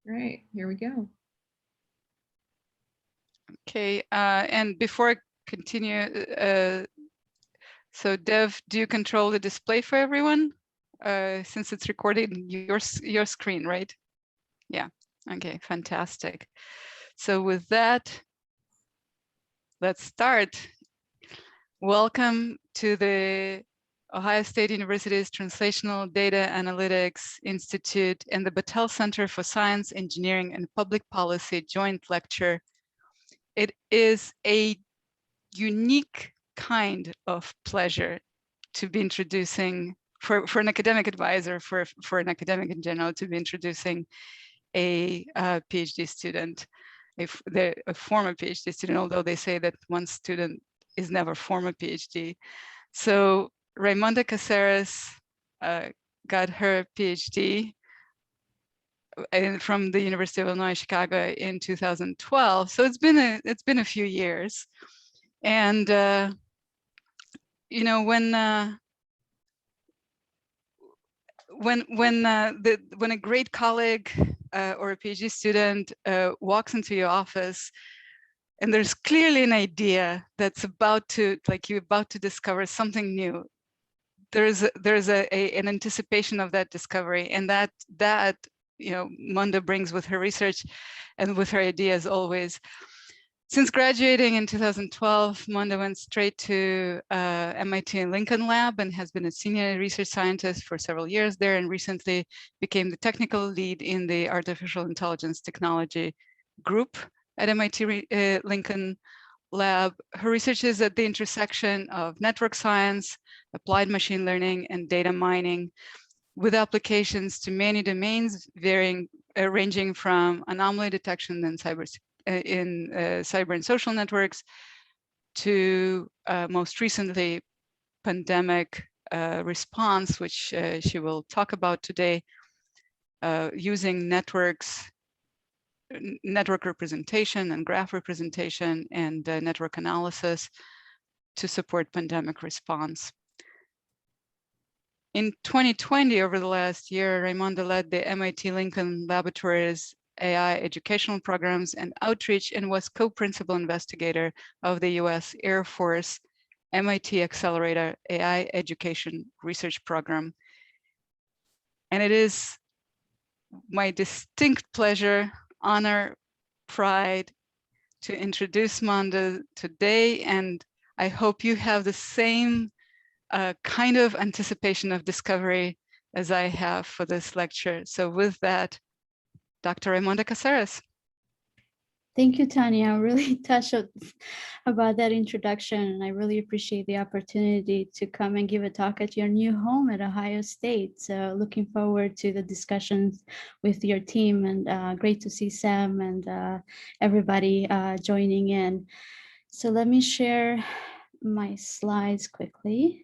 Right, here we go. Okay, and before I continue, so Dev, do you control the display for everyone? Since it's recording your screen, right? Yeah, okay, fantastic. So with that, let's start. Welcome to the Ohio State University's Translational Data Analytics Institute and the Battelle Center for Science, Engineering, and Public Policy joint lecture. It is a unique kind of pleasure to be introducing, for an academic advisor, for an academic in general, to be introducing a PhD student, a former PhD student, although they say that one student is never former PhD. So Rajmonda Caceres got her PhD from the University of Illinois Chicago in 2012. So it's been a few years, and you know, when a great colleague or a PhD student walks into your office, and there's clearly an idea that's about to, like, you're about to discover something new. There's an anticipation of that discovery, and that you know, Monda brings with her research and with her ideas always. Since graduating in 2012, Monda went straight to MIT Lincoln Lab and has been a senior research scientist for several years there, and recently became the technical lead in the artificial intelligence technology group at MIT Lincoln Lab. Her research is at the intersection of network science, applied machine learning, and data mining, with applications to many domains, ranging from anomaly detection and cyber and social networks to most recently pandemic response, which she will talk about today, using network representation and graph representation and network analysis to support pandemic response. In 2020, over the last year, Rajmonda led the MIT Lincoln Laboratories AI educational programs and outreach, and was co-principal investigator of the US Air Force MIT Accelerator AI Education Research Program. And it is my distinct pleasure, honor, pride to introduce Monda today, and I hope you have the same kind of anticipation of discovery as I have for this lecture. So with that, Dr. Rajmonda Caceres. Thank you, Tanya. I'm really touched about that introduction, and I really appreciate the opportunity to come and give a talk at your new home at Ohio State. So looking forward to the discussions with your team, and great to see Sam and everybody joining in. So let me share my slides quickly,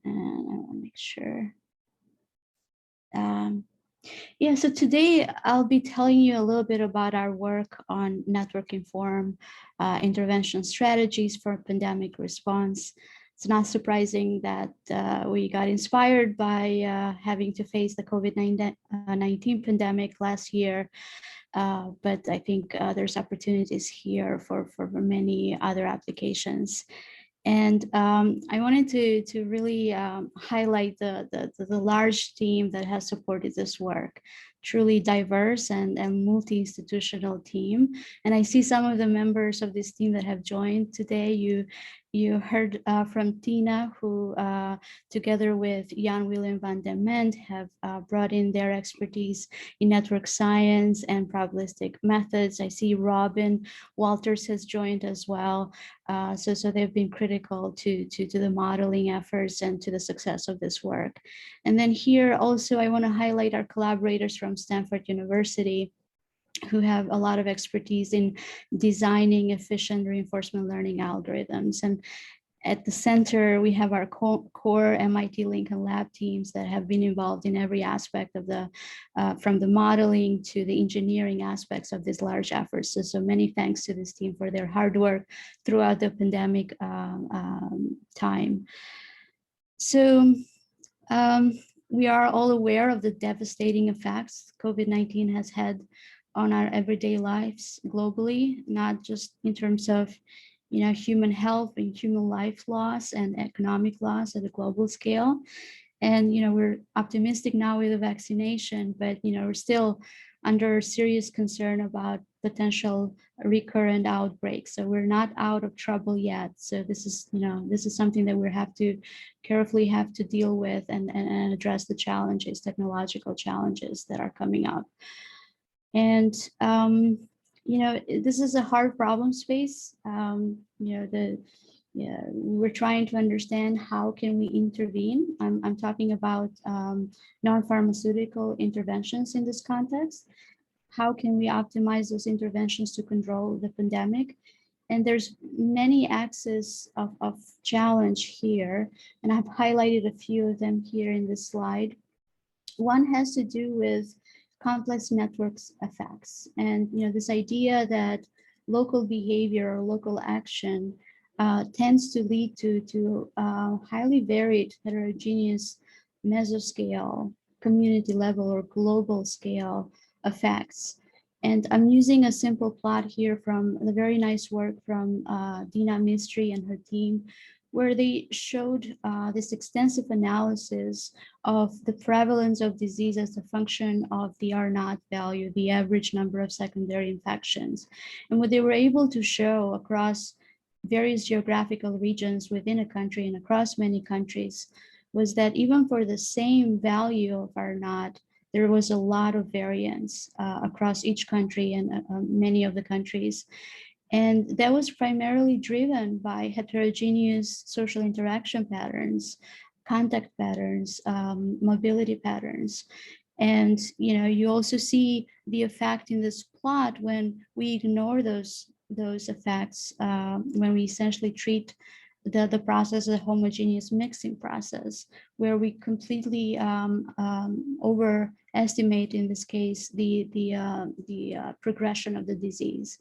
and I want to make sure. Yeah, so today I'll be telling you a little bit about our work on network-informed intervention strategies for pandemic response. It's not surprising that we got inspired by having to face the COVID-19 pandemic last year, but I think there's opportunities here for many other applications. And I wanted to really highlight the large team that has supported this work, truly diverse and multi-institutional team. And I see some of the members of this team that have joined today. You heard from Tina, who together with Jan Willem van den Ment have brought in their expertise in network science and probabilistic methods. I see Robin Walters has joined as well. So they've been critical to the modeling efforts and to the success of this work. And then here also, I want to highlight our collaborators from Stanford University, who have a lot of expertise in designing efficient reinforcement learning algorithms. And at the center, we have our core MIT Lincoln Lab teams that have been involved in every aspect of the, from the modeling to the engineering aspects of these large efforts. So many thanks to this team for their hard work throughout the pandemic time. So We are all aware of the devastating effects COVID-19 has had on our everyday lives globally, not just in terms of human health and human life loss and economic loss at a global scale. And we're optimistic now with the vaccination, but we're still under serious concern about potential recurrent outbreaks. So we're not out of trouble yet. So this is something that we have to carefully have to deal with and address the challenges, technological challenges that are coming up. And this is a hard problem space. We're trying to understand how can we intervene. I'm talking about non-pharmaceutical interventions in this context. How can we optimize those interventions to control the pandemic? And there's many axes of challenge here, and I've highlighted a few of them here in this slide. One has to do with complex networks effects, and this idea that local behavior or local action tends to lead to highly varied, heterogeneous mesoscale, community level, or global scale effects. And I'm using a simple plot here from the very nice work from Dina Mistry and her team, where they showed this extensive analysis of the prevalence of disease as a function of the R0 value, the average number of secondary infections. And what they were able to show across various geographical regions within a country and across many countries was that even for the same value of R0, there was a lot of variance across each country and many of the countries. And that was primarily driven by heterogeneous social interaction patterns, contact patterns, mobility patterns. And you also see the effect in this plot when we ignore those effects, when we essentially treat the process as a homogeneous mixing process, where we completely overestimate, in this case, the progression of the disease.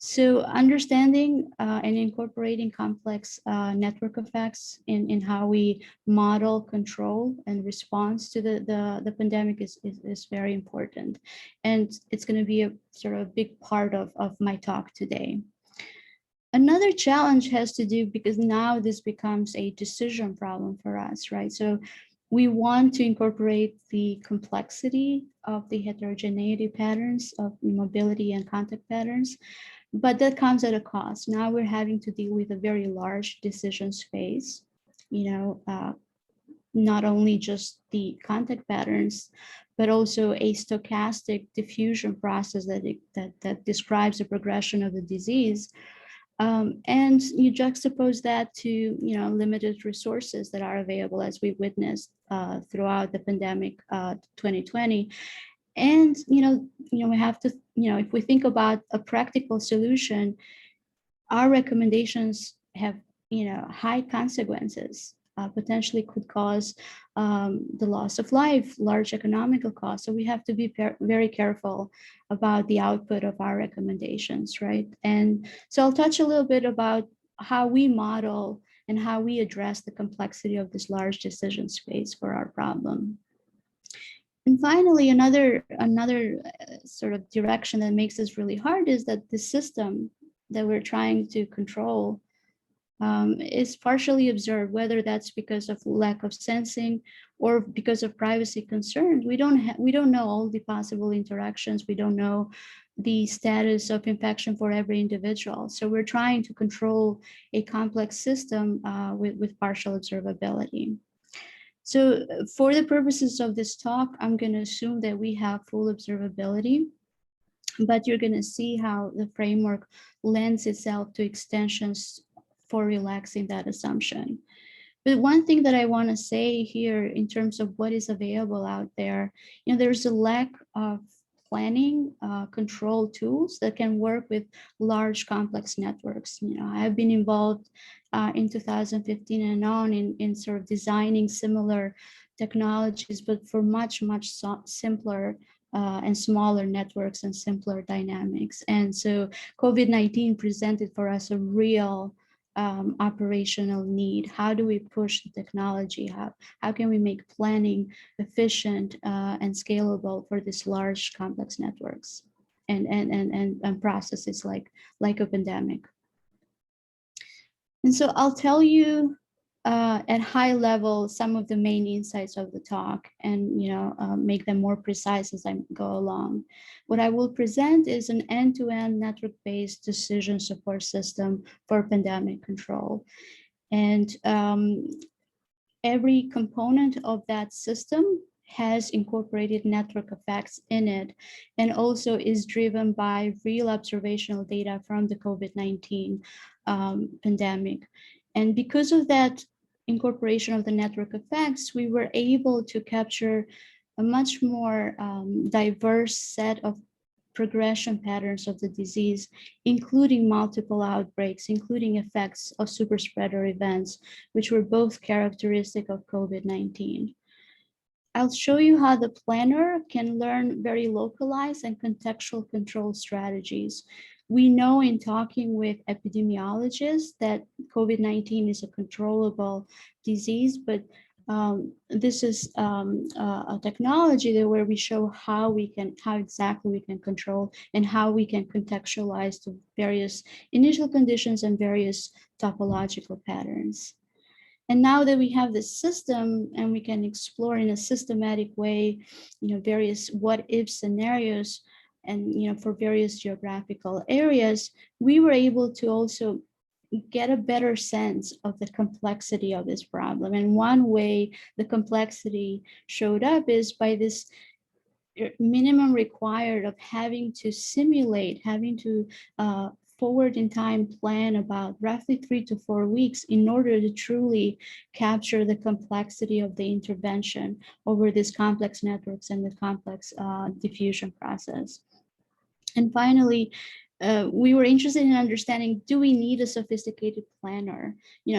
So understanding and incorporating complex network effects in how we model, control, and response to the pandemic is very important. And it's going to be a sort of big part of my talk today. Another challenge has to do, because now this becomes a decision problem for us, right? So we want to incorporate the complexity of the heterogeneity patterns of mobility and contact patterns, but that comes at a cost. Now we're having to deal with a very large decision space, not only just the contact patterns, but also a stochastic diffusion process that describes the progression of the disease. And you juxtapose that to limited resources that are available, as we witnessed throughout the pandemic 2020. And we have to, if we think about a practical solution, our recommendations have high consequences. Potentially could cause the loss of life, large economical costs. So we have to be very careful about the output of our recommendations, right? And so I'll touch a little bit about how we model and how we address the complexity of this large decision space for our problem. And finally, another sort of direction that makes this really hard is that the system that we're trying to control is partially observed, whether that's because of lack of sensing or because of privacy concerns. We don't know all the possible interactions. We don't know the status of infection for every individual. So we're trying to control a complex system with partial observability. So for the purposes of this talk, I'm going to assume that we have full observability, but you're going to see how the framework lends itself to extensions for relaxing that assumption. But one thing that I want to say here in terms of what is available out there, there's a lack of planning control tools that can work with large complex networks. I've been involved in 2015 and on in sort of designing similar technologies, but for much simpler and smaller networks and simpler dynamics. And so COVID-19 presented for us a real operational need? How do we push the technology? How can we make planning efficient and scalable for these large complex networks and processes like a pandemic? And so I'll tell you at high level some of the main insights of the talk, and make them more precise as I go along. What I will present is an end-to-end network-based decision support system for pandemic control. And every component of that system has incorporated network effects in it, and also is driven by real observational data from the COVID-19 pandemic. And because of that incorporation of the network effects, we were able to capture a much more diverse set of progression patterns of the disease, including multiple outbreaks, including effects of super spreader events, which were both characteristic of COVID-19. I'll show you how the planner can learn very localized and contextual control strategies. We know in talking with epidemiologists that COVID-19 is a controllable disease, but this is a technology that where we show how exactly we can control and how we can contextualize the various initial conditions and various topological patterns. And now that we have this system and we can explore in a systematic way, various what if scenarios, and for various geographical areas, we were able to also get a better sense of the complexity of this problem. And one way the complexity showed up is by this minimum required of having to simulate, having to forward in time plan about roughly 3 to 4 weeks in order to truly capture the complexity of the intervention over these complex networks and the complex diffusion process. And finally, we were interested in understanding, do we need a sophisticated planner?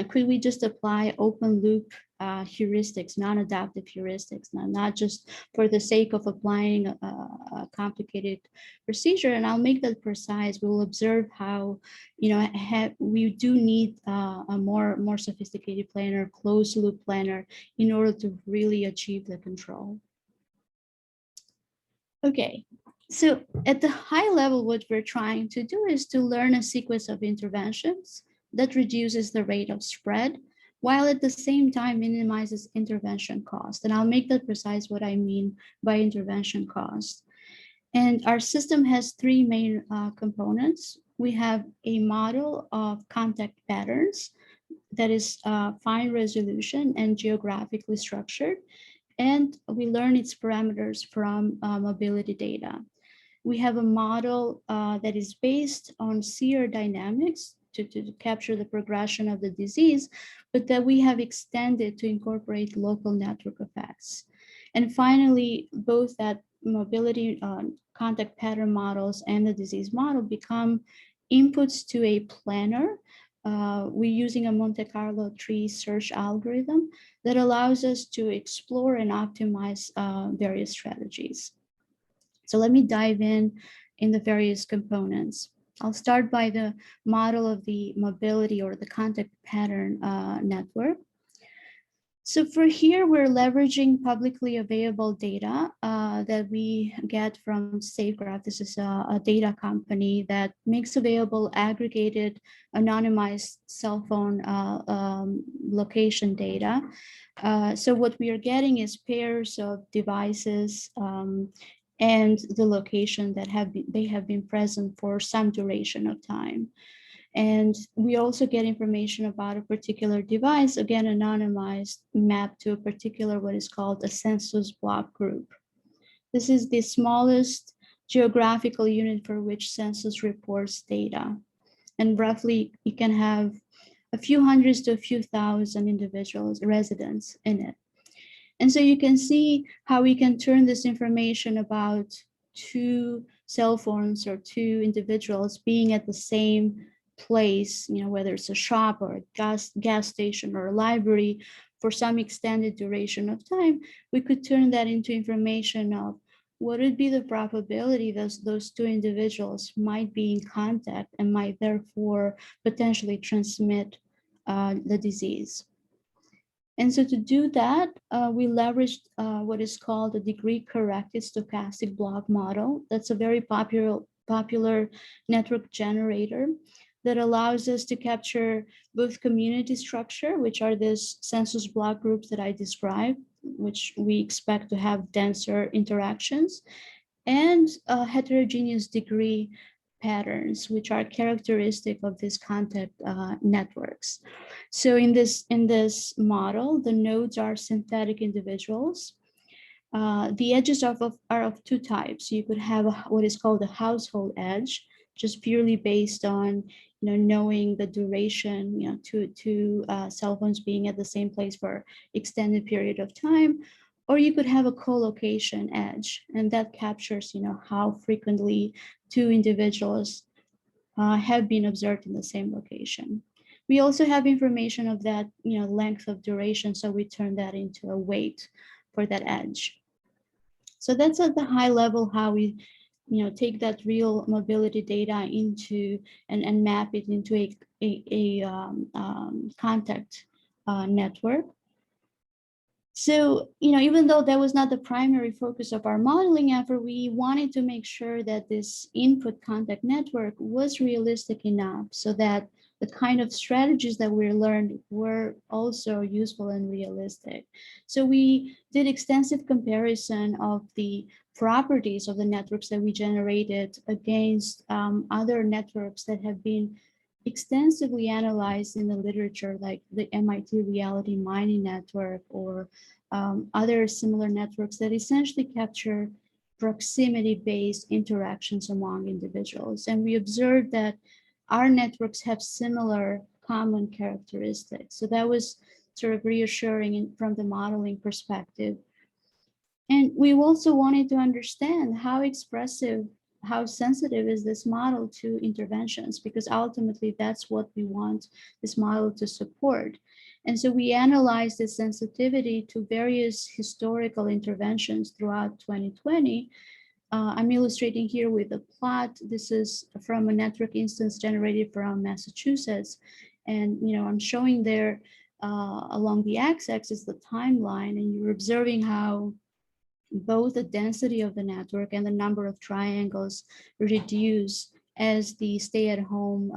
Could we just apply open loop heuristics, non-adaptive heuristics, not just for the sake of applying a complicated procedure? And I'll make that precise. We'll observe how, we do need a more sophisticated planner, closed loop planner, in order to really achieve the control. Okay. So at the high level, what we're trying to do is to learn a sequence of interventions that reduces the rate of spread, while at the same time minimizes intervention cost. And I'll make that precise what I mean by intervention cost. And our system has three main components. We have a model of contact patterns that is fine resolution and geographically structured. And we learn its parameters from mobility data. We have a model that is based on SEIR dynamics to capture the progression of the disease, but that we have extended to incorporate local network effects. And finally, both that mobility contact pattern models and the disease model become inputs to a planner. We're using a Monte Carlo Tree Search algorithm that allows us to explore and optimize various strategies. So let me dive in the various components. I'll start by the model of the mobility or the contact pattern network. So for here, we're leveraging publicly available data that we get from SafeGraph. This is a data company that makes available aggregated, anonymized cell phone location data. So what we are getting is pairs of devices and the location that they have been present for some duration of time. And we also get information about a particular device, again, anonymized, mapped to a particular what is called a census block group. This is the smallest geographical unit for which census reports data. And roughly, you can have a few hundreds to a few thousand individuals, residents in it. And so you can see how we can turn this information about 2 cell phones or 2 individuals being at the same place, whether it's a shop or a gas station or a library for some extended duration of time, we could turn that into information of what would be the probability that those two individuals might be in contact and might therefore potentially transmit the disease. And so to do that, we leveraged what is called the degree-corrected stochastic block model. That's a very popular network generator that allows us to capture both community structure, which are these census block groups that I described, which we expect to have denser interactions, and heterogeneous degree patterns, which are characteristic of these contact networks. So in this model, the nodes are synthetic individuals. The edges are of two types. You could have what is called a household edge, just purely based on knowing the duration, two cell phones being at the same place for extended period of time. Or you could have a co-location edge, and that captures how frequently two individuals have been observed in the same location. We also have information of that length of duration, so we turn that into a weight for that edge. So that's at the high level how we take that real mobility data into and map it into a contact network. So, even though that was not the primary focus of our modeling effort, we wanted to make sure that this input contact network was realistic enough so that the kind of strategies that we learned were also useful and realistic. So we did extensive comparison of the properties of the networks that we generated against other networks that have been extensively analyzed in the literature, like the MIT Reality Mining Network or other similar networks that essentially capture proximity-based interactions among individuals. And we observed that our networks have similar common characteristics. So that was sort of reassuring from the modeling perspective. And we also wanted to understand how expressive, how sensitive is this model to interventions, because ultimately that's what we want this model to support. And so we analyzed the sensitivity to various historical interventions throughout 2020. I'm illustrating here with a plot. This is from a network instance generated from Massachusetts. And I'm showing there along the x-axis the timeline, and you're observing how both the density of the network and the number of triangles reduce as the stay-at-home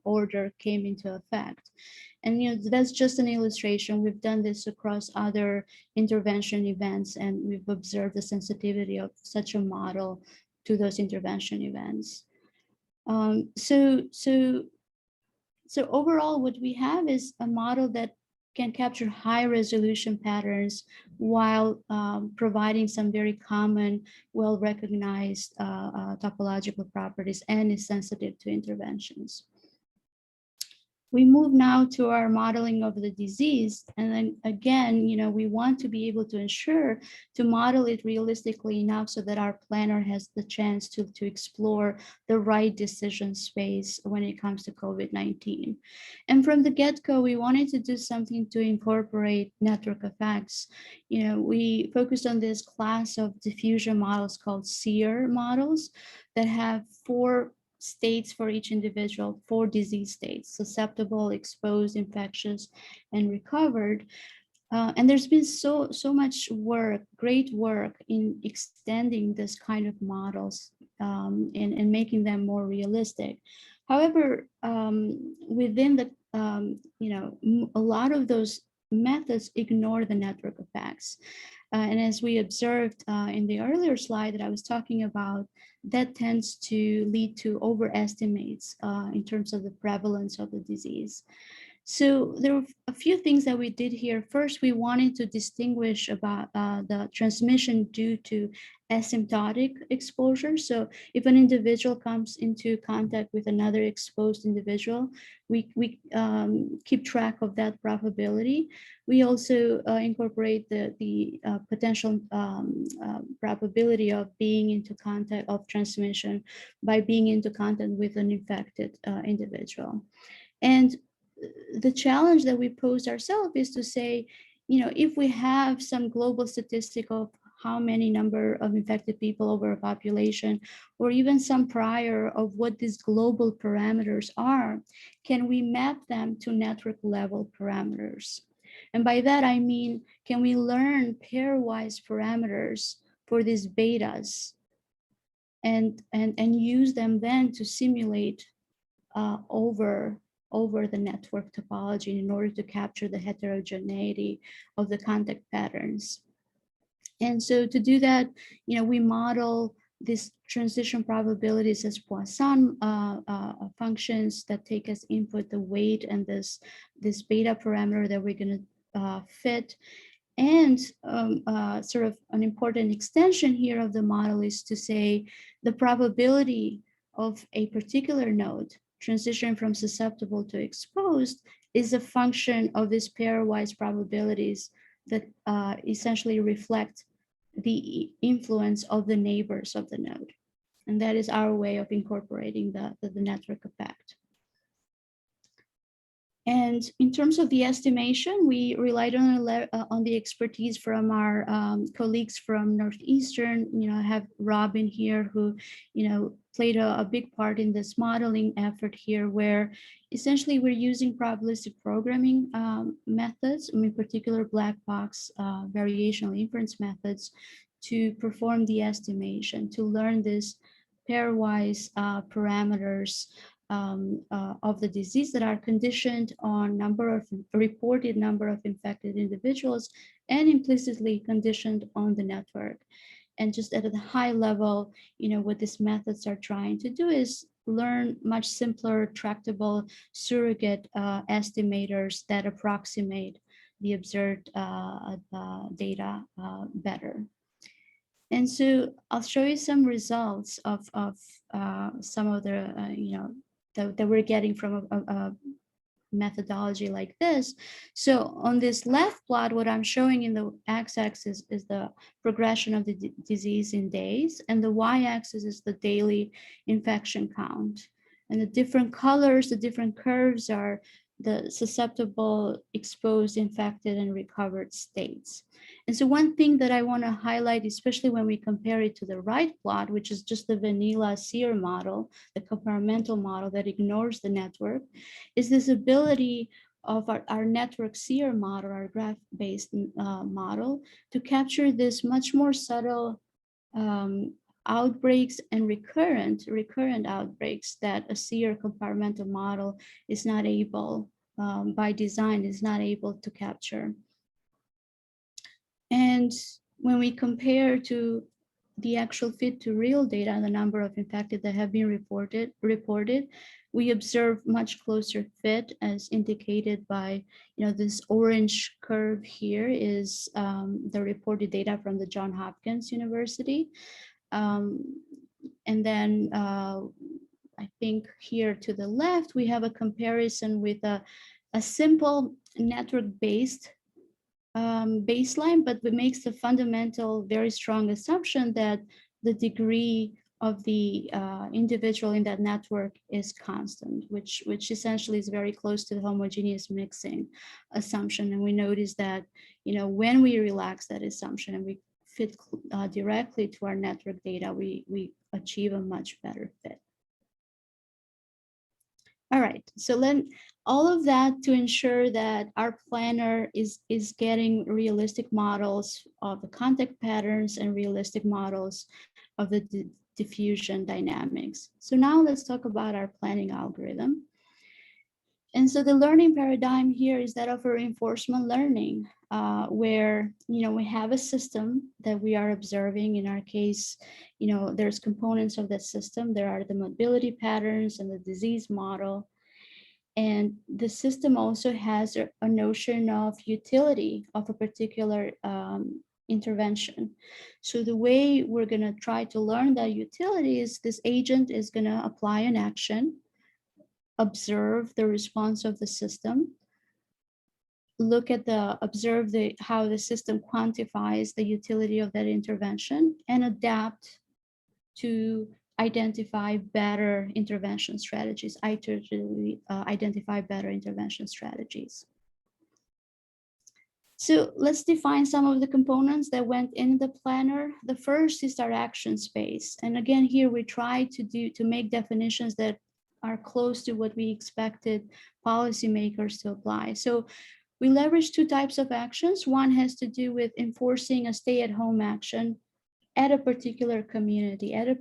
order came into effect. And that's just an illustration. We've done this across other intervention events, and we've observed the sensitivity of such a model to those intervention events. So overall, what we have is a model that can capture high resolution patterns while providing some very common, well-recognized topological properties, and is sensitive to interventions. We move now to our modeling of the disease. And then again, we want to be able to ensure to model it realistically enough so that our planner has the chance to explore the right decision space when it comes to COVID-19. And from the get-go, we wanted to do something to incorporate network effects. We focused on this class of diffusion models called SEIR models that have 4 states for each individual, 4 disease states: susceptible, exposed, infectious, and recovered. And there's been so much work, great work in extending this kind of models and making them more realistic. However, within the, a lot of those methods ignore the network effects. And as we observed in the earlier slide that I was talking about, that tends to lead to overestimates in terms of the prevalence of the disease. So there were a few things that we did here. First, we wanted to distinguish about the transmission due to asymptotic exposure. So if an individual comes into contact with another exposed individual, we keep track of that probability. We also incorporate the potential probability of being into contact of transmission by being into contact with an infected individual. And the challenge that we posed ourselves is to say, if we have some global statistic of how many number of infected people over a population, or even some prior of what these global parameters are, can we map them to network level parameters? And by that, I mean, can we learn pairwise parameters for these betas and use them then to simulate over the network topology in order to capture the heterogeneity of the contact patterns. And so to do that, we model these transition probabilities as Poisson functions that take as input the weight and this beta parameter that we're going to fit. And sort of an important extension here of the model is to say the probability of a particular node transition from susceptible to exposed is a function of these pairwise probabilities that essentially reflect the influence of the neighbors of the node. And that is our way of incorporating the network effect. And in terms of the estimation, we relied on the expertise from our colleagues from Northeastern. I have Robin here who, played a big part in this modeling effort here, where essentially we're using probabilistic programming methods, in particular black box variational inference methods, to perform the estimation, to learn this pairwise parameters of the disease that are conditioned on reported number of infected individuals and implicitly conditioned on the network. And just at a high level, what these methods are trying to do is learn much simpler, tractable surrogate estimators that approximate the observed data better. And so I'll show you some results of some of the, that we're getting from a methodology like this. So on this left plot, what I'm showing in the x-axis is the progression of the disease in days, and the y-axis is the daily infection count. And the different colors, the different curves are the susceptible, exposed, infected, and recovered states. And so one thing that I want to highlight, especially when we compare it to the right plot, which is just the vanilla SEIR model, the compartmental model that ignores the network, is this ability of our network SEIR model, our graph-based model, to capture this much more subtle outbreaks and recurrent outbreaks that a SEIR compartmental model is not able, by design, is not able to capture. And when we compare to the actual fit to real data and the number of infected that have been reported, we observe much closer fit, as indicated by, this orange curve here is the reported data from the Johns Hopkins University. And then I think here to the left, we have a comparison with a simple network-based baseline, but it makes the fundamental, very strong assumption that the degree of the individual in that network is constant, which essentially is very close to the homogeneous mixing assumption. And we notice that, when we relax that assumption and we fit directly to our network data, we achieve a much better fit. All right, so then all of that to ensure that our planner is getting realistic models of the contact patterns and realistic models of the diffusion dynamics. So now let's talk about our planning algorithm. And so the learning paradigm here is that of a reinforcement learning, where, we have a system that we are observing. In our case, there's components of that system. There are the mobility patterns and the disease model. And the system also has a notion of utility of a particular intervention. So the way we're going to try to learn that utility is this agent is going to apply an action, observe the response of the system, observe how the system quantifies the utility of that intervention, and adapt to identify better intervention strategies, iteratively identify better intervention strategies. So let's define some of the components that went in the planner. The first is our action space. And again, here we try to make definitions that are close to what we expected policymakers to apply. So we leverage two types of actions. One has to do with enforcing a stay-at-home action at a particular community, at a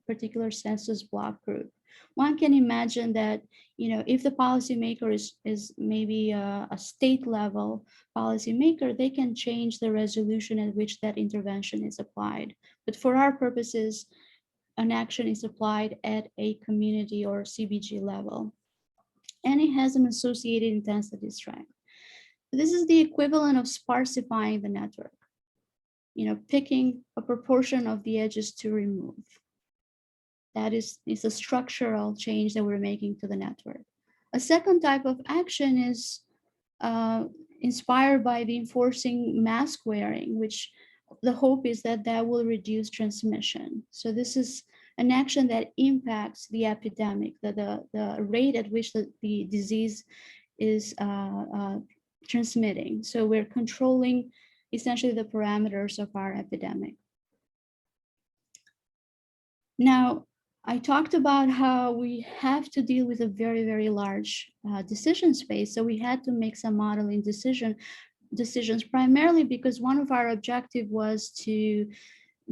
particular census block group. One can imagine that, if the policymaker is maybe a state level policymaker, they can change the resolution at which that intervention is applied. But for our purposes, an action is applied at a community or CBG level, and it has an associated intensity strength. This is the equivalent of sparsifying the network, picking a proportion of the edges to remove. That is a structural change that we're making to the network. A second type of action is inspired by the enforcing mask wearing, which the hope is that will reduce transmission. So this is an action that impacts the epidemic, the rate at which the disease is transmitting. So we're controlling essentially the parameters of our epidemic. Now, I talked about how we have to deal with a very, very large decision space. So we had to make some modeling decisions, primarily because one of our objectives was to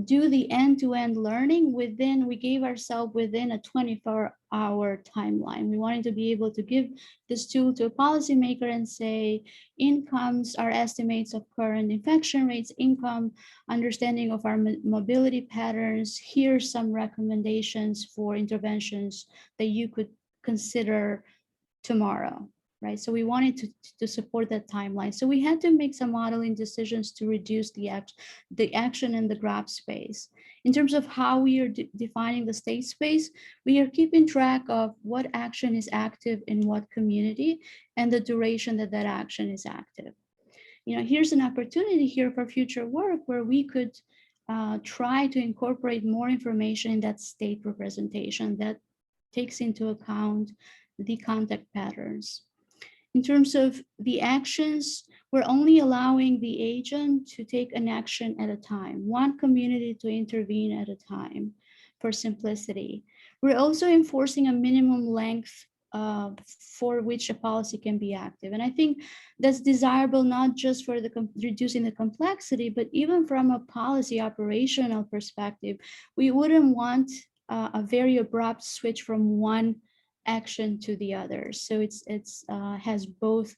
do the end-to-end learning we gave ourselves within a 24-hour timeline. We wanted to be able to give this tool to a policymaker and say, incomes are estimates of current infection rates, income, understanding of our mobility patterns. Here's some recommendations for interventions that you could consider tomorrow. Right, so we wanted to support that timeline. So we had to make some modeling decisions to reduce the action in the graph space. In terms of how we are defining the state space, we are keeping track of what action is active in what community and the duration that action is active. Here's an opportunity here for future work where we could try to incorporate more information in that state representation that takes into account the contact patterns. In terms of the actions, we're only allowing the agent to take an action at a time, one community to intervene at a time for simplicity. We're also enforcing a minimum length for which a policy can be active. And I think that's desirable not just for reducing the complexity, but even from a policy operational perspective. We wouldn't want a very abrupt switch from one action to the other. So it has both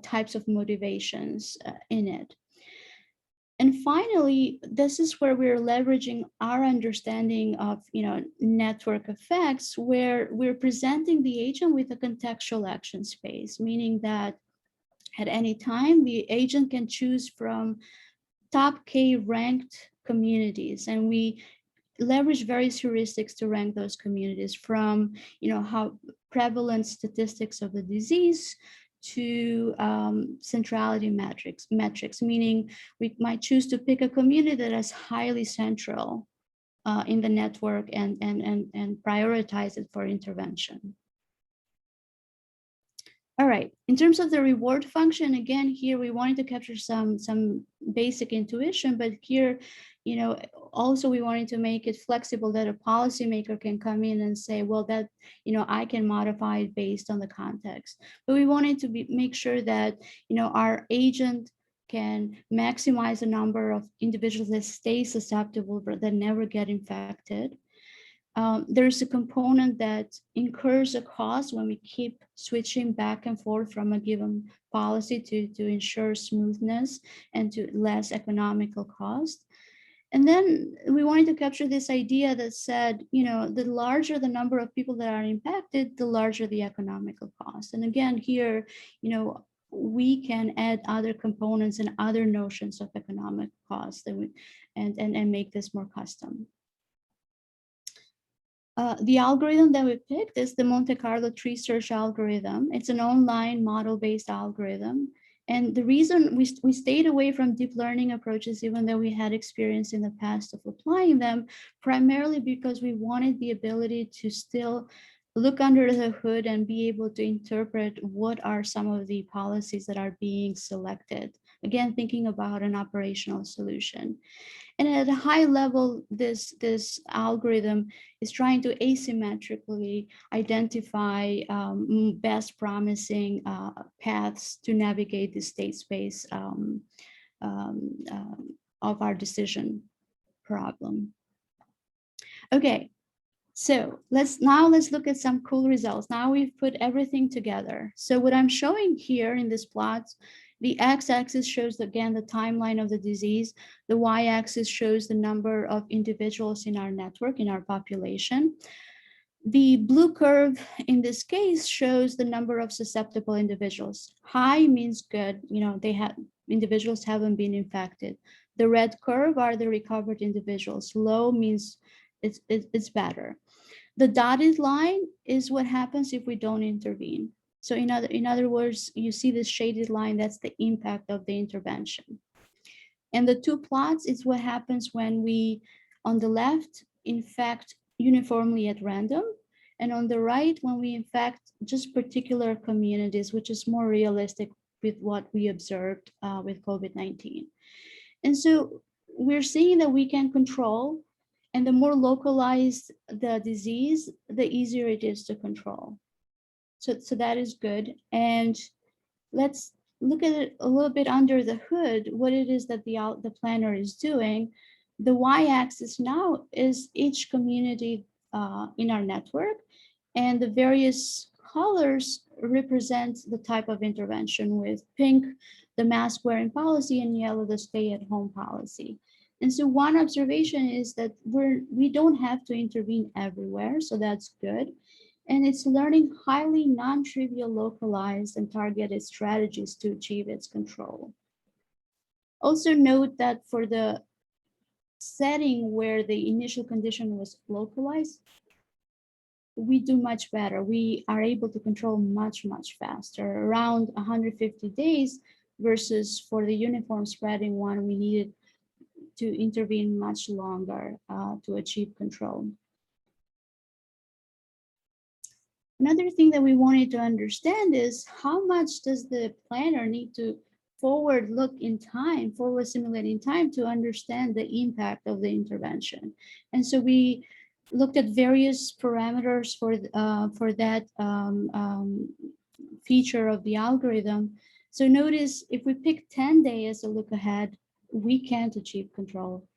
types of motivations in it. And finally, this is where we're leveraging our understanding of network effects, where we're presenting the agent with a contextual action space, meaning that at any time the agent can choose from top K ranked communities, and we leverage various heuristics to rank those communities, from how prevalent statistics of the disease to centrality metrics, meaning we might choose to pick a community that is highly central in the network and prioritize it for intervention. All right, in terms of the reward function, again, here we wanted to capture some basic intuition, but here, also we wanted to make it flexible that a policymaker can come in and say, well, that, I can modify it based on the context. But we wanted to make sure that, our agent can maximize the number of individuals that stay susceptible but that never get infected. There's a component that incurs a cost when we keep switching back and forth from a given policy to ensure smoothness and to less economical cost. And then we wanted to capture this idea that said, the larger the number of people that are impacted, the larger the economical cost. And again, here, we can add other components and other notions of economic cost and make this more custom. The algorithm that we picked is the Monte Carlo Tree Search algorithm. It's an online model-based algorithm. And the reason we stayed away from deep learning approaches, even though we had experience in the past of applying them, primarily because we wanted the ability to still look under the hood and be able to interpret what are some of the policies that are being selected again, thinking about an operational solution. And at a high level, this algorithm is trying to asymmetrically identify best promising paths to navigate the state space of our decision problem. Okay, so let's look at some cool results. Now we've put everything together. So what I'm showing here in this plot, the x-axis shows again the timeline of the disease. The y-axis shows the number of individuals in our network, in our population. The blue curve in this case shows the number of susceptible individuals. High means good, individuals haven't been infected. The red curve are the recovered individuals. Low means it's better. The dotted line is what happens if we don't intervene. So in other words, you see this shaded line, that's the impact of the intervention. And the two plots is what happens when we, on the left, infect uniformly at random, and on the right, when we infect just particular communities, which is more realistic with what we observed with COVID-19. And so we're seeing that we can control, and the more localized the disease, the easier it is to control. So that is good. And let's look at it a little bit under the hood, what it is that the planner is doing. The y-axis now is each community in our network, and the various colors represent the type of intervention, with pink, the mask wearing policy, and yellow, the stay-at-home policy. And so one observation is that we don't have to intervene everywhere, so that's good. And it's learning highly non-trivial, localized, and targeted strategies to achieve its control. Also note that for the setting where the initial condition was localized, we do much better. We are able to control much, much faster, around 150 days, versus for the uniform spreading one, we needed to intervene much longer to achieve control. Another thing that we wanted to understand is how much does the planner need to forward look in time, forward simulate in time, to understand the impact of the intervention. And so we looked at various parameters for that feature of the algorithm. So notice if we pick 10 days as a look ahead, we can't achieve control.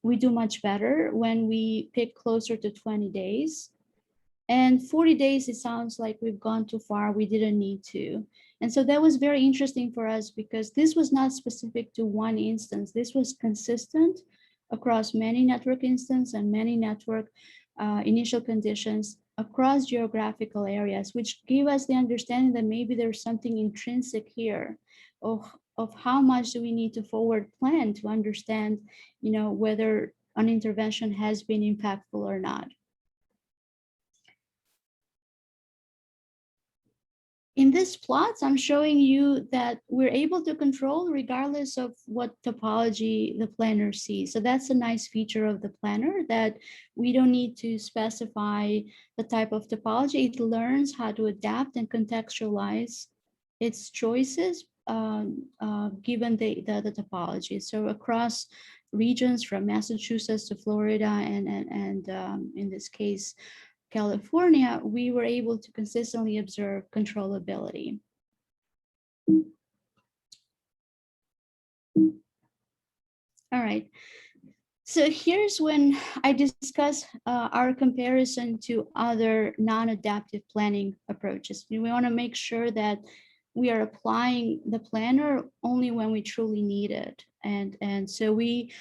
We do much better when we pick closer to 20 days. And 40 days, it sounds like we've gone too far, we didn't need to. And so that was very interesting for us, because this was not specific to one instance. This was consistent across many network instances and many network initial conditions across geographical areas, which gave us the understanding that maybe there's something intrinsic here of how much do we need to forward plan to understand, whether an intervention has been impactful or not. In this plots, I'm showing you that we're able to control regardless of what topology the planner sees. So that's a nice feature of the planner, that we don't need to specify the type of topology. It learns how to adapt and contextualize its choices given the topology. So across regions from Massachusetts to Florida and in this case, California, we were able to consistently observe controllability. All right, so here's when I discuss our comparison to other non-adaptive planning approaches. We want to make sure that we are applying the planner only when we truly need it. And so we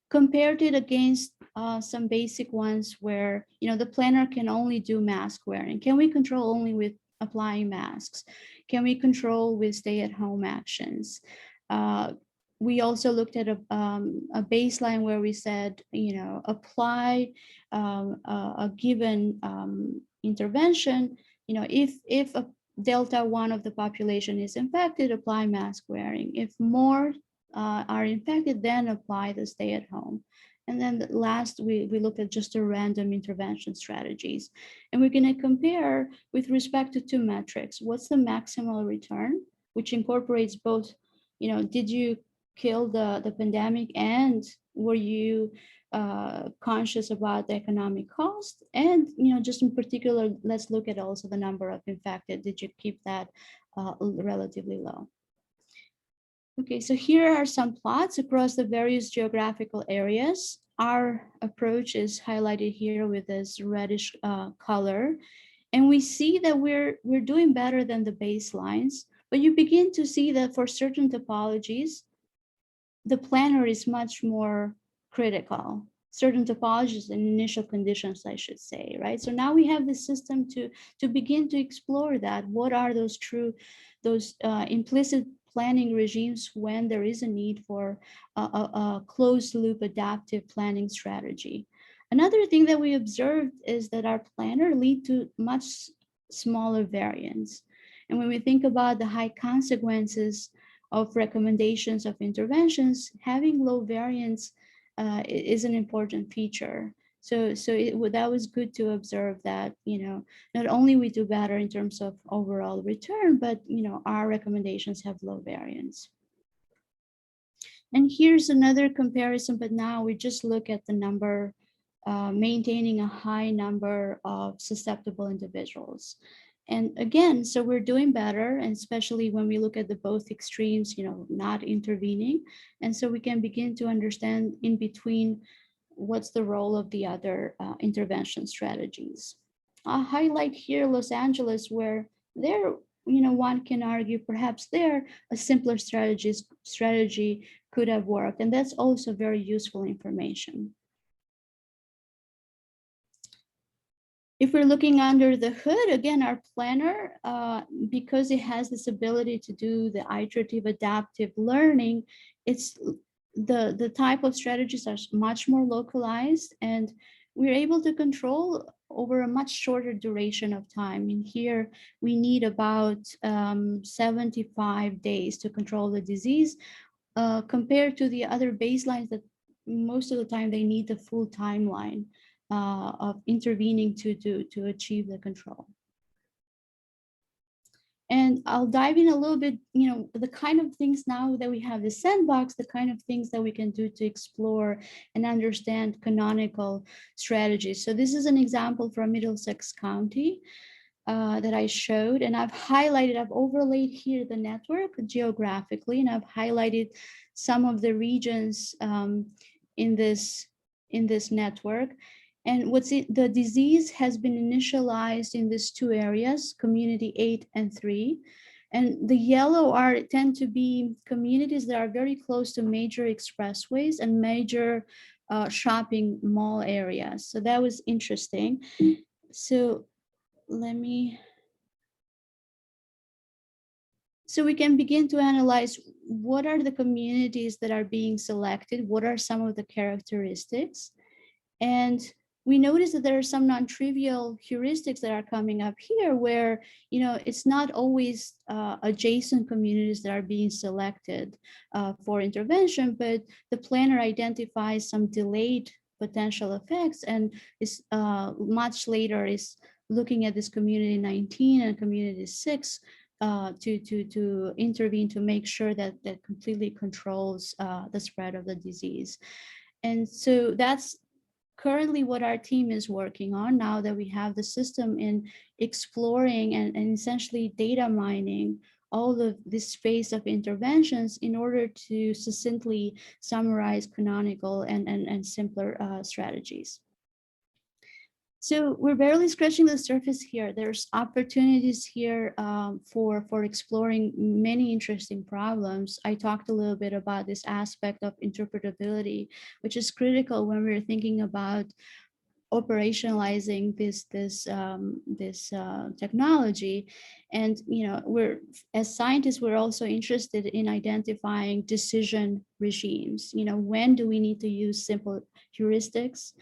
compared it against some basic ones where, the planner can only do mask wearing. Can we control only with applying masks? Can we control with stay-at-home actions? We also looked at a baseline where we said, apply a given intervention. If a delta 1 of the population is infected, apply mask wearing. If more are infected, then apply the stay-at-home. And then last, we looked at just a random intervention strategies. And we're going to compare with respect to two metrics. What's the maximal return, which incorporates both did you kill the pandemic, and were you conscious about the economic cost? And just in particular, let's look at also the number of infected. Did you keep that relatively low? Okay, so here are some plots across the various geographical areas. Our approach is highlighted here with this reddish color, and we see that we're doing better than the baselines. But you begin to see that for certain topologies, the planner is much more critical. Certain topologies and initial conditions, I should say, right? So now we have the system to begin to explore that. What are those implicit planning regimes when there is a need for a closed loop adaptive planning strategy? Another thing that we observed is that our planner lead to much smaller variance. And when we think about the high consequences of recommendations of interventions, having low variance is an important feature. So that was good to observe that, not only we do better in terms of overall return, but, our recommendations have low variance. And here's another comparison, but now we just look at the number, maintaining a high number of susceptible individuals. And again, so we're doing better, and especially when we look at the both extremes, not intervening. And so we can begin to understand in between what's the role of the other intervention strategies. I'll highlight here Los Angeles, where there, one can argue perhaps there a simpler strategy could have worked. And that's also very useful information. If we're looking under the hood, again, our planner, because it has this ability to do the iterative adaptive learning, it's the type of strategies are much more localized, and we're able to control over a much shorter duration of time. In here, we need about 75 days to control the disease, compared to the other baselines that most of the time they need the full timeline of intervening to achieve the control. And I'll dive in a little bit, the kind of things now that we have the sandbox, the kind of things that we can do to explore and understand canonical strategies. So this is an example from Middlesex County that I showed, and I've overlaid here the network geographically, and I've highlighted some of the regions in this network. And the disease has been initialized in these two areas, community 8 and 3. And the yellow tend to be communities that are very close to major expressways and major shopping mall areas. So that was interesting. So so we can begin to analyze what are the communities that are being selected, what are some of the characteristics. And we notice that there are some non-trivial heuristics that are coming up here where, it's not always adjacent communities that are being selected for intervention, but the planner identifies some delayed potential effects, and is much later is looking at this community 19 and community 6 to intervene to make sure that completely controls the spread of the disease. And so that's currently what our team is working on now that we have the system in exploring and essentially data mining all of this space of interventions in order to succinctly summarize canonical and simpler strategies. So we're barely scratching the surface here. There's opportunities here for exploring many interesting problems. I talked a little bit about this aspect of interpretability, which is critical when we're thinking about operationalizing this technology. And as scientists, we're also interested in identifying decision regimes. When do we need to use simple heuristics,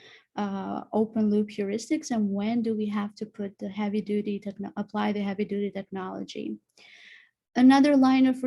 open loop heuristics, and when do we have to put the apply the heavy duty technology? Another line of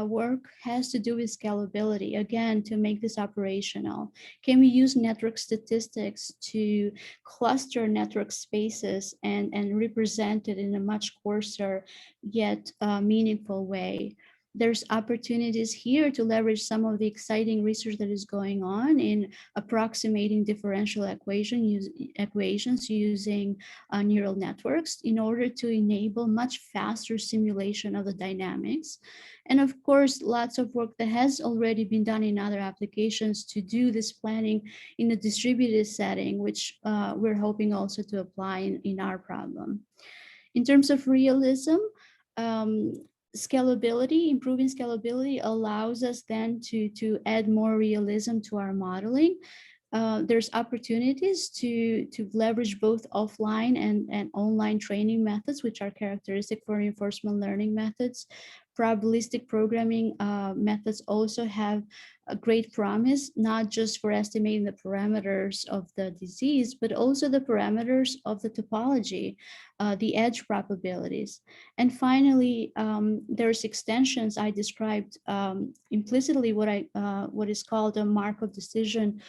work has to do with scalability, again, to make this operational. Can we use network statistics to cluster network spaces and represent it in a much coarser yet meaningful way? there's opportunities here to leverage some of the exciting research that is going on in approximating differential equations using neural networks in order to enable much faster simulation of the dynamics. And of course, lots of work that has already been done in other applications to do this planning in a distributed setting, which we're hoping also to apply in our problem. In terms of realism, scalability, improving scalability allows us then to add more realism to our modeling. There's opportunities to leverage both offline and online training methods, which are characteristic for reinforcement learning methods. Probabilistic programming methods also have a great promise, not just for estimating the parameters of the disease, but also the parameters of the topology, the edge probabilities. And finally, there's extensions. I described implicitly what is called a Markov decision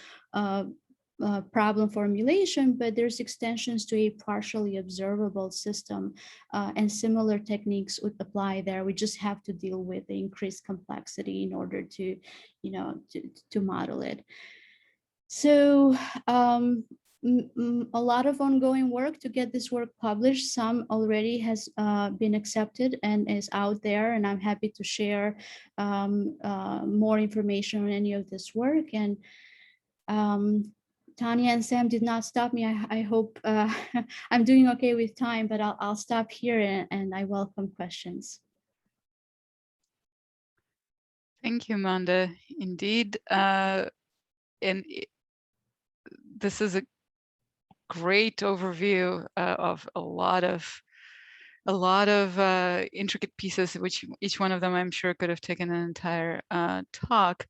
problem formulation, but there's extensions to a partially observable system, and similar techniques would apply there. We just have to deal with the increased complexity in order to, to model it. So a lot of ongoing work to get this work published. Some already has been accepted and is out there, and I'm happy to share more information on any of this work. And Tanya and Sam did not stop me. I hope I'm doing okay with time, but I'll stop here, and I welcome questions. Thank you, Monda. Indeed, this is a great overview of a lot of intricate pieces, which each one of them I'm sure could have taken an entire talk.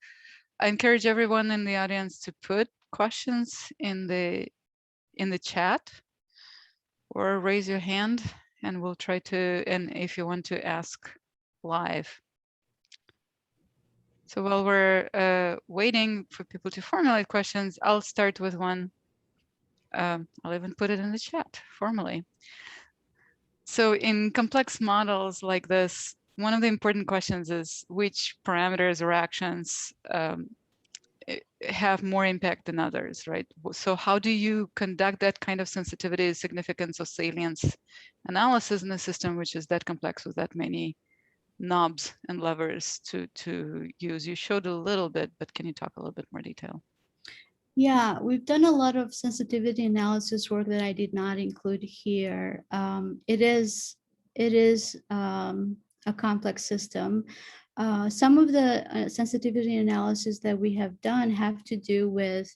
I encourage everyone in the audience to put questions in the chat or raise your hand, and we'll try to, and if you want to ask live. So while we're waiting for people to formulate questions, I'll start with one. I'll even put it in the chat formally. So in complex models like this, one of the important questions is which parameters or actions have more impact than others, right? So how do you conduct that kind of sensitivity, significance, or salience analysis in a system which is that complex with that many knobs and levers to use? You showed a little bit, but can you talk a little bit more detail? Yeah, we've done a lot of sensitivity analysis work that I did not include here. It is a complex system. Some of the sensitivity analysis that we have done have to do with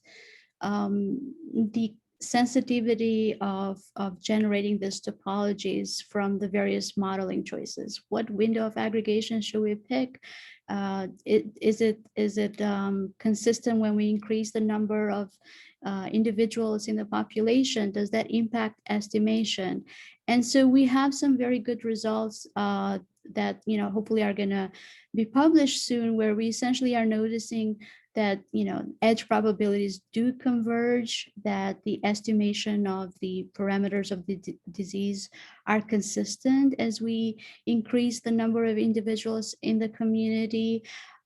the sensitivity of generating these topologies from the various modeling choices. What window of aggregation should we pick? Is it consistent when we increase the number of individuals in the population? Does that impact estimation? And so we have some very good results that hopefully are going to be published soon, where we essentially are noticing that edge probabilities do converge, that the estimation of the parameters of the disease are consistent as we increase the number of individuals in the community.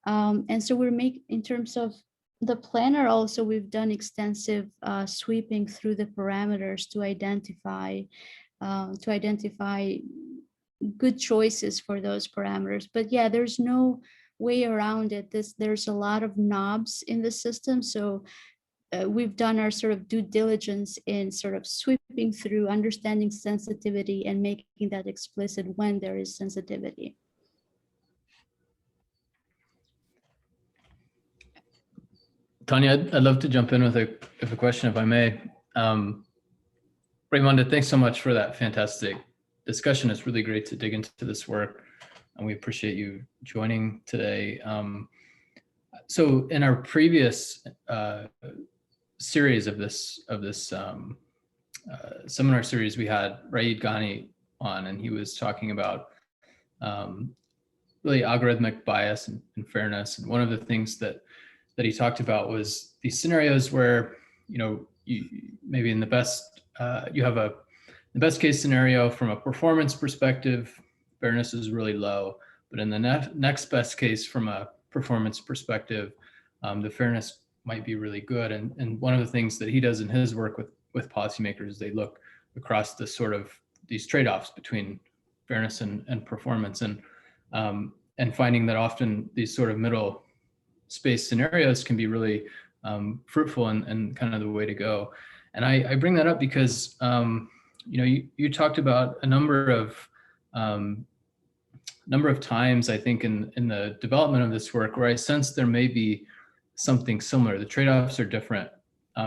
And so in terms of the planner also, we've done extensive sweeping through the parameters to identify good choices for those parameters. But yeah, there's no way around it. There's a lot of knobs in the system. So we've done our sort of due diligence in sort of sweeping through, understanding sensitivity and making that explicit when there is sensitivity. Tanya, I'd love to jump in with a question, if I may. Rajmonda, thanks so much for that fantastic discussion. It's really great to dig into this work, and we appreciate you joining today. So in our previous series of this seminar series, we had Raid Ghani on, and he was talking about really algorithmic bias and fairness. And one of the things that he talked about was these scenarios where you maybe in the best you have the best case scenario from a performance perspective, fairness is really low, but in the next best case from a performance perspective, the fairness might be really good. And one of the things that he does in his work with policymakers, they look across the sort of these trade-offs between fairness and performance, and finding that often these sort of middle space scenarios can be really fruitful and kind of the way to go. And I bring that up because you talked about a number of times, I think, in the development of this work where I sense there may be something similar. The trade-offs are different.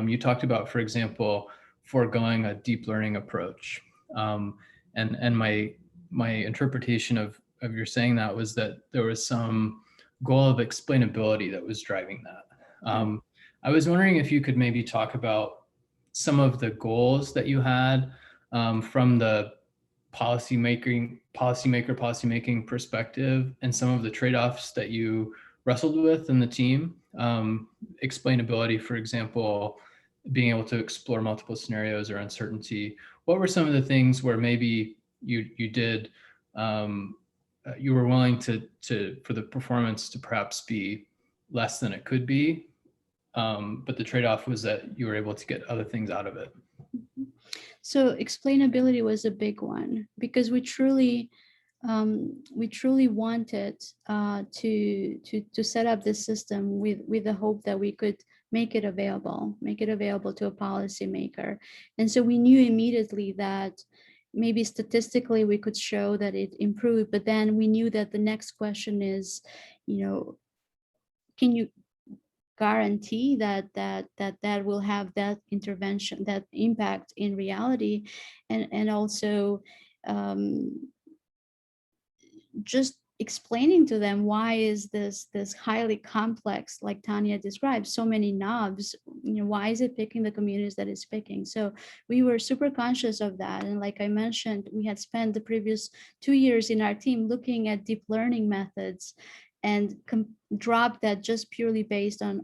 You talked about, for example, foregoing a deep learning approach. And my interpretation of your saying that was that there was some goal of explainability that was driving that. I was wondering if you could maybe talk about some of the goals that you had from the policymaking perspective, and some of the trade-offs that you wrestled with in the team. Explainability, for example, being able to explore multiple scenarios or uncertainty. What were some of the things where maybe you did you were willing to for the performance to perhaps be less than it could be, but the trade-off was that you were able to get other things out of it? So explainability was a big one, because we truly wanted to set up this system with the hope that we could make it available to a policymaker. And so we knew immediately that maybe statistically we could show that it improved, but then we knew that the next question is, can you guarantee that will have that intervention, that impact in reality? And also just explaining to them, why is this highly complex, like Tanya described, so many knobs, why is it picking the communities that it's picking? So we were super conscious of that. And like I mentioned, we had spent the previous 2 years in our team looking at deep learning methods, and dropped that just purely based on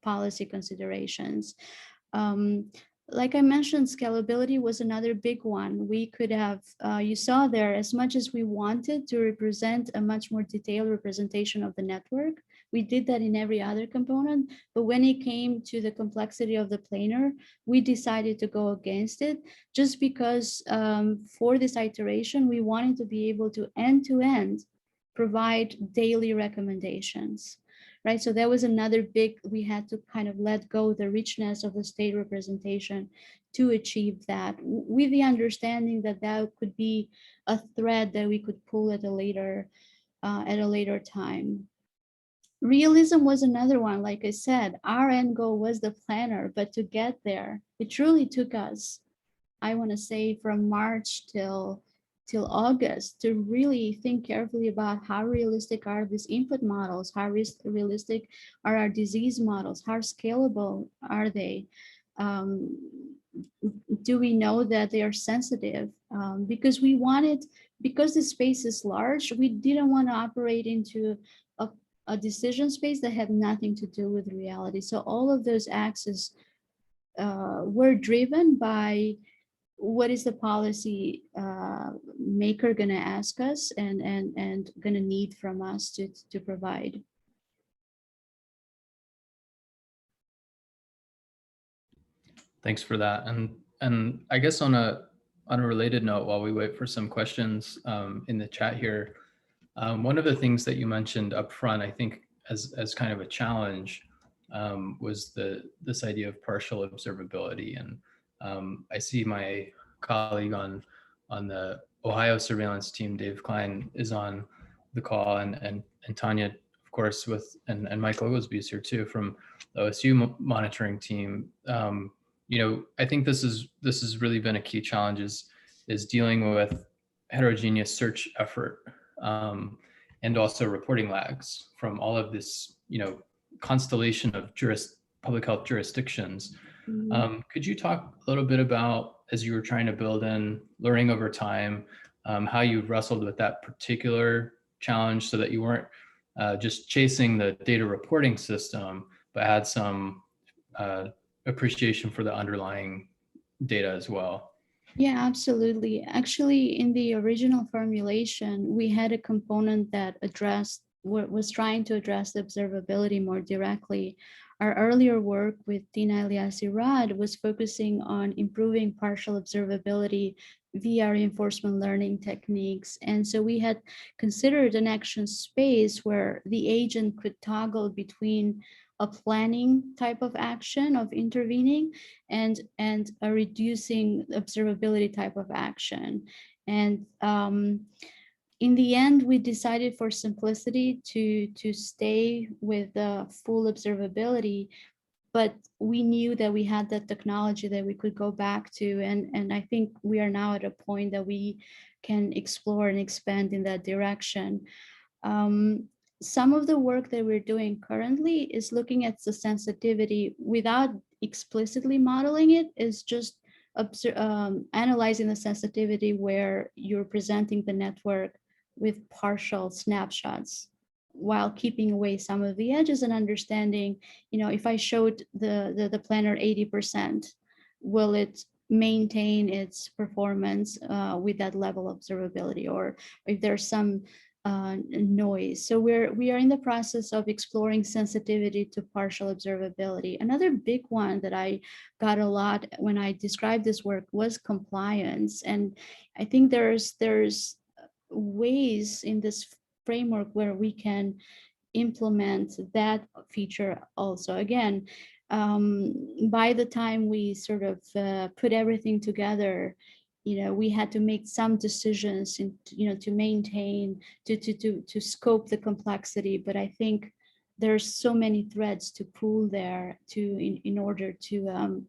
policy considerations. Like I mentioned, scalability was another big one. We could have, you saw there, as much as we wanted to represent a much more detailed representation of the network, we did that in every other component. But when it came to the complexity of the planar, we decided to go against it, just because for this iteration, we wanted to be able to end-to-end provide daily recommendations. Right, so that was another big, we had to kind of let go the richness of the state representation to achieve that, with the understanding that that could be a thread that we could pull at a later time. Realism was another one. Like I said, our end goal was the planner, but to get there, it truly took us, I want to say, from March till August, to really think carefully about how realistic are these input models, how realistic are our disease models, how scalable are they? Do we know that they are sensitive? Because the space is large, we didn't want to operate into a decision space that had nothing to do with reality. So all of those axes were driven by, what is the policy maker going to ask us and going to need from us to provide? Thanks for that. And I guess on a related note, while we wait for some questions in the chat here, one of the things that you mentioned up front, I think as kind of a challenge, was this idea of partial observability. And I see my colleague on the Ohio surveillance team, Dave Klein, is on the call, and Tanya, of course, and Mike Oglesby is here too from the OSU monitoring team. I think this has really been a key challenge, is dealing with heterogeneous search effort, and also reporting lags from all of this, constellation of public health jurisdictions. Could you talk a little bit about, as you were trying to build in learning over time, how you wrestled with that particular challenge, so that you weren't just chasing the data reporting system, but had some appreciation for the underlying data as well? Yeah, absolutely. Actually, in the original formulation, we had a component that was trying to address the observability more directly. Our earlier work with Tina Eliassi-Rad was focusing on improving partial observability via reinforcement learning techniques. And so we had considered an action space where the agent could toggle between a planning type of action of intervening and a reducing observability type of action. And in the end, we decided for simplicity to stay with the full observability, but we knew that we had that technology that we could go back to. And I think we are now at a point that we can explore and expand in that direction. Some of the work that we're doing currently is looking at the sensitivity without explicitly modeling it, is just analyzing the sensitivity where you're presenting the network with partial snapshots while keeping away some of the edges and understanding, if I showed the planner 80%, will it maintain its performance with that level of observability, or if there's some noise. So we are in the process of exploring sensitivity to partial observability. Another big one that I got a lot when I described this work was compliance. And I think there's ways in this framework where we can implement that feature also. Again, by the time we sort of put everything together, we had to make some decisions to maintain, to scope the complexity. But I think there's so many threads to pull there in order to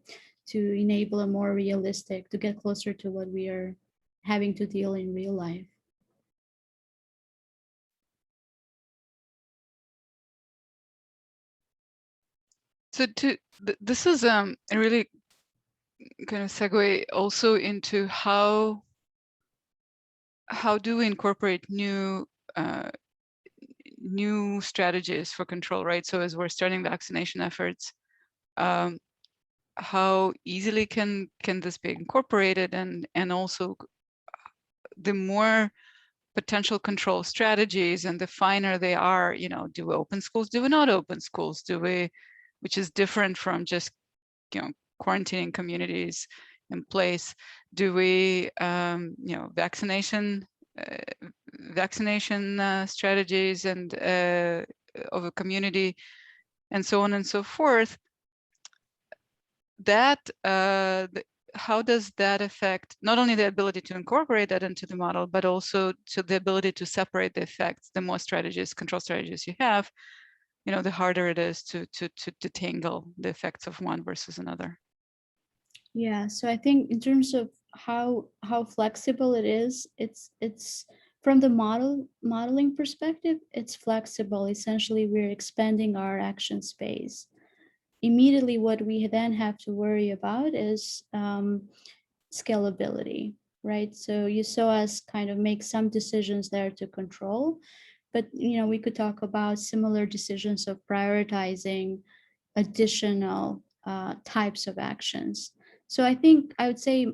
enable a more realistic, to get closer to what we are having to deal in real life. So this is a really kind of segue also into how do we incorporate new strategies for control, right? So as we're starting vaccination efforts, how easily can this be incorporated, and also the more potential control strategies and the finer they are, do we open schools, do we not open schools, which is different from just quarantining communities in place, do we vaccination strategies and of a community, and so on and so forth. That how does that affect not only the ability to incorporate that into the model, but also to the ability to separate the effects? The more control strategies you have, the harder it is to detangle the effects of one versus another. Yeah, so I think in terms of how flexible it is, it's from the modeling perspective, it's flexible. Essentially, we're expanding our action space. Immediately, what we then have to worry about is scalability, right? So you saw us kind of make some decisions there to control, but we could talk about similar decisions of prioritizing additional types of actions. So I think I would say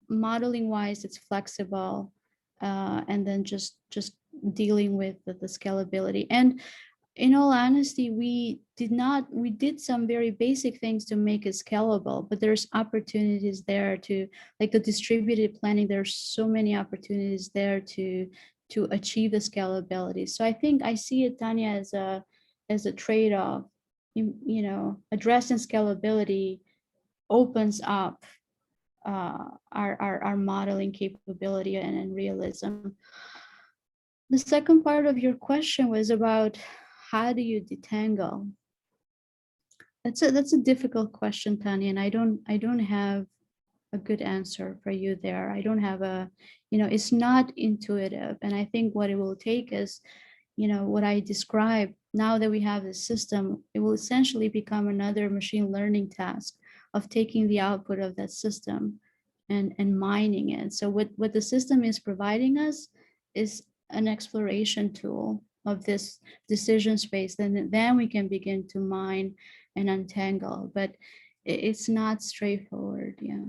modeling wise, it's flexible, and then just dealing with the scalability. And in all honesty, we did some very basic things to make it scalable, but there's opportunities there to, like the distributed planning, there's so many opportunities there to achieve the scalability. So I think I see it, Tanya, as a trade-off. Addressing scalability opens up our modeling capability and realism. The second part of your question was about how do you detangle? That's a difficult question, Tanya, and I don't have a good answer for you there. I don't have it's not intuitive, and I think what it will take is, what I described. Now that we have this system, it will essentially become another machine learning task of taking the output of that system and mining it. So what the system is providing us is an exploration tool of this decision space. Then we can begin to mine and untangle, but it's not straightforward. Yeah.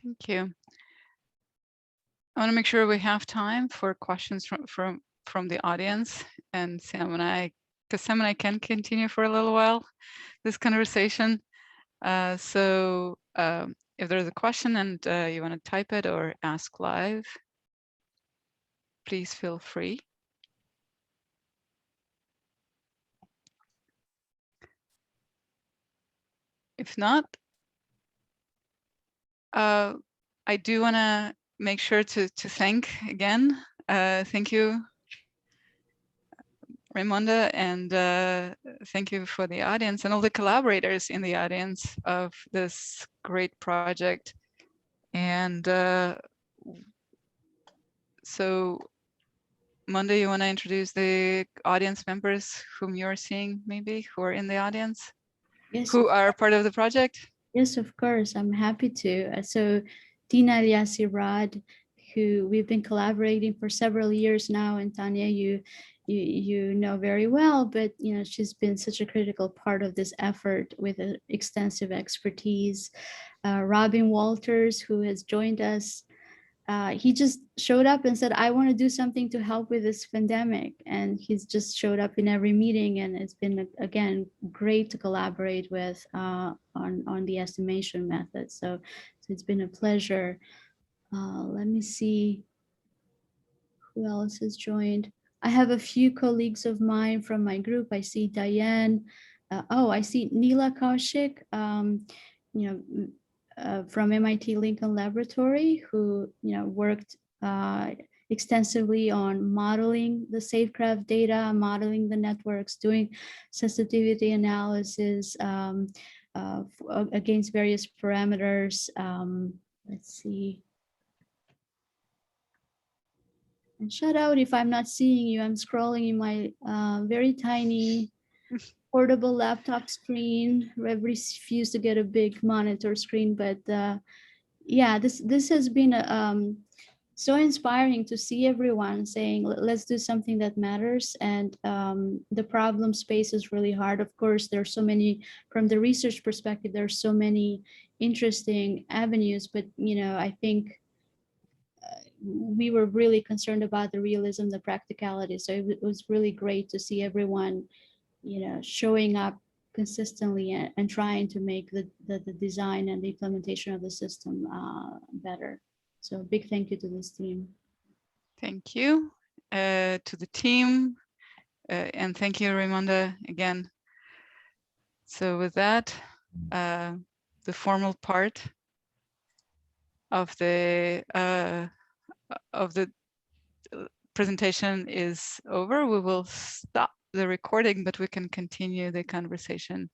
Thank you. I want to make sure we have time for questions from the audience, and Sam and I can continue for a little while this conversation. So if there's a question and you want to type it or ask live, please feel free. If not, I do want to make sure to thank again. Thank you, Rajmonda, and thank you for the audience and all the collaborators in the audience of this great project. And so, Monda, you want to introduce the audience members whom you're seeing, maybe, who are in the audience, Yes, who are part of the project? yes, of course. I'm happy to. So Tina Aliassi-Rad, who we've been collaborating for several years now, and Tanya, you know very well, but you know she's been such a critical part of this effort with extensive expertise. Robin Walters, who has joined us. He just showed up and said, I want to do something to help with this pandemic. And he's just showed up in every meeting. And it's been, again, great to collaborate with on the estimation method. So it's been a pleasure. Let me see who else has joined. I have a few colleagues of mine from my group. I see Diane. I see Neela Kaushik, from MIT Lincoln Laboratory, who worked extensively on modeling the SafeCraft data, modeling the networks, doing sensitivity analysis against various parameters. Let's see. And shout out if I'm not seeing you. I'm scrolling in my very tiny portable laptop screen. I refuse to get a big monitor screen, but yeah, this has been so inspiring to see everyone saying, let's do something that matters. And the problem space is really hard. Of course, there's so many, from the research perspective, there's so many interesting avenues, but I think we were really concerned about the realism, the practicality. So it was really great to see everyone showing up consistently and trying to make the design and the implementation of the system better. So big thank you to this team. Thank you to the team. And thank you, Rajmonda, again. So with that, the formal part of the presentation is over. We will stop the recording, but we can continue the conversation